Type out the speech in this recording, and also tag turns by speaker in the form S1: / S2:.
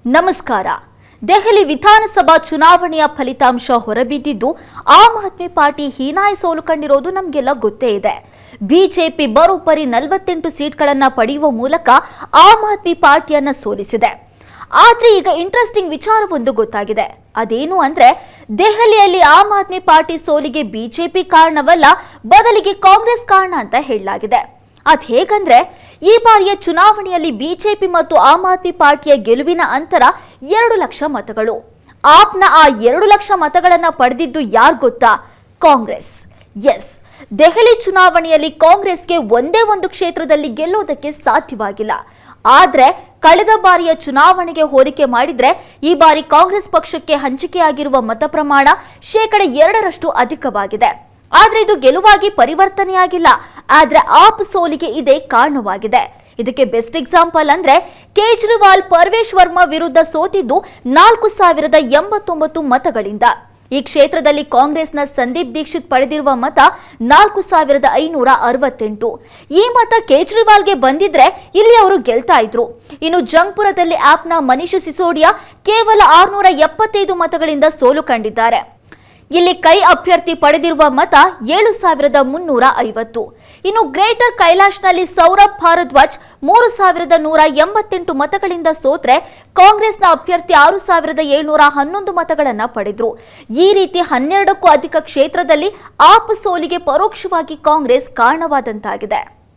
S1: ನಮಸ್ಕಾರ. ದೆಹಲಿ ವಿಧಾನಸಭಾ ಚುನಾವಣೆಯ ಫಲಿತಾಂಶ ಹೊರಬಿದ್ದಿದ್ದು ಆಮ್ ಆದ್ಮಿ ಪಾರ್ಟಿ ಹೀನಾಯ ಸೋಲು ಕಂಡಿರೋದು ನಮಗೆಲ್ಲ ಗೊತ್ತೇ ಇದೆ. ಬಿಜೆಪಿ ಬರೋಬ್ಬರಿ 48 ಸೀಟ್ಗಳನ್ನು ಪಡೆಯುವ ಮೂಲಕ ಆಮ್ ಆದ್ಮಿ ಪಾರ್ಟಿಯನ್ನ ಸೋಲಿಸಿದೆ. ಆದ್ರೆ ಈಗ ಇಂಟ್ರೆಸ್ಟಿಂಗ್ ವಿಚಾರವೊಂದು ಗೊತ್ತಾಗಿದೆ. ಅದೇನು ಅಂದ್ರೆ ದೆಹಲಿಯಲ್ಲಿ ಆಮ್ ಆದ್ಮಿ ಪಾರ್ಟಿ ಸೋಲಿಗೆ ಬಿಜೆಪಿ ಕಾರಣವಲ್ಲ, ಬದಲಿಗೆ ಕಾಂಗ್ರೆಸ್ ಕಾರಣ ಅಂತ ಹೇಳಲಾಗಿದೆ. ಅದ್ ಹೇಗಂದ್ರೆ ಈ ಬಾರಿಯ ಚುನಾವಣೆಯಲ್ಲಿ ಬಿಜೆಪಿ ಮತ್ತು ಆಮ್ ಆದ್ಮಿ ಪಾರ್ಟಿಯ ಗೆಲುವಿನ ಅಂತರ 2 ಲಕ್ಷ ಮತಗಳು. ಆಪ್ನ ಆ 2 ಲಕ್ಷ ಮತಗಳನ್ನ ಪಡೆದಿದ್ದು ಯಾರು ಗೊತ್ತಾ? ಕಾಂಗ್ರೆಸ್. ಎಸ್, ದೆಹಲಿ ಚುನಾವಣೆಯಲ್ಲಿ ಕಾಂಗ್ರೆಸ್ಗೆ ಒಂದೇ ಒಂದು ಕ್ಷೇತ್ರದಲ್ಲಿ ಗೆಲ್ಲೋದಕ್ಕೆ ಸಾಧ್ಯವಾಗಿಲ್ಲ. ಆದ್ರೆ ಕಳೆದ ಬಾರಿಯ ಚುನಾವಣೆಗೆ ಹೋಲಿಕೆ ಮಾಡಿದ್ರೆ ಈ ಬಾರಿ ಕಾಂಗ್ರೆಸ್ ಪಕ್ಷಕ್ಕೆ ಹಂಚಿಕೆಯಾಗಿರುವ ಮತ ಪ್ರಮಾಣ 2% ಅಧಿಕವಾಗಿದೆ. ಆದ್ರೆ ಇದು ಗೆಲುವಾಗಿ ಪರಿವರ್ತನೆಯಾಗಿಲ್ಲ. ಆದ್ರೆ ಆಪ್ ಸೋಲಿಗೆ ಇದೇ ಕಾರಣವಾಗಿದೆ. ಇದಕ್ಕೆ ಬೆಸ್ಟ್ ಎಕ್ಸಾಂಪಲ್ ಅಂದ್ರೆ ಕೇಜ್ರಿವಾಲ್ ಪರ್ವೇಶ್ ವರ್ಮಾ ವಿರುದ್ಧ ಸೋತಿದ್ದು 4089 ಮತಗಳಿಂದ. ಈ ಕ್ಷೇತ್ರದಲ್ಲಿ ಕಾಂಗ್ರೆಸ್ನ ಸಂದೀಪ್ ದೀಕ್ಷಿತ್ ಪಡೆದಿರುವ ಮತ 4568. ಈ ಮತ ಕೇಜ್ರಿವಾಲ್ಗೆ ಬಂದಿದ್ರೆ ಇಲ್ಲಿ ಅವರು ಗೆಲ್ತಾ ಇದ್ರು. ಇನ್ನು ಜಂಗ್ಪುರದಲ್ಲಿ ಆಪ್ನ ಮನೀಶ್ ಸಿಸೋಡಿಯಾ ಕೇವಲ 675 ಮತಗಳಿಂದ ಸೋಲು ಕಂಡಿದ್ದಾರೆ. ಇಲ್ಲಿ ಕೈ ಅಭ್ಯರ್ಥಿ ಪಡೆದಿರುವ ಮತ 7350. ಇನ್ನು ಗ್ರೇಟರ್ ಕೈಲಾಶ್ನಲ್ಲಿ ಸೌರಭ್ ಭಾರದ್ವಾಜ್ 3188 ಮತಗಳಿಂದ ಸೋತ್ರೆ ಕಾಂಗ್ರೆಸ್ನ ಅಭ್ಯರ್ಥಿ 6711 ಮತಗಳನ್ನು ಪಡೆದ್ರು. ಈ ರೀತಿ 12ಕ್ಕೂ ಅಧಿಕ ಕ್ಷೇತ್ರದಲ್ಲಿ ಆಪ್ ಸೋಲಿಗೆ ಪರೋಕ್ಷವಾಗಿ ಕಾಂಗ್ರೆಸ್ ಕಾರಣವಾದಂತಾಗಿದೆ.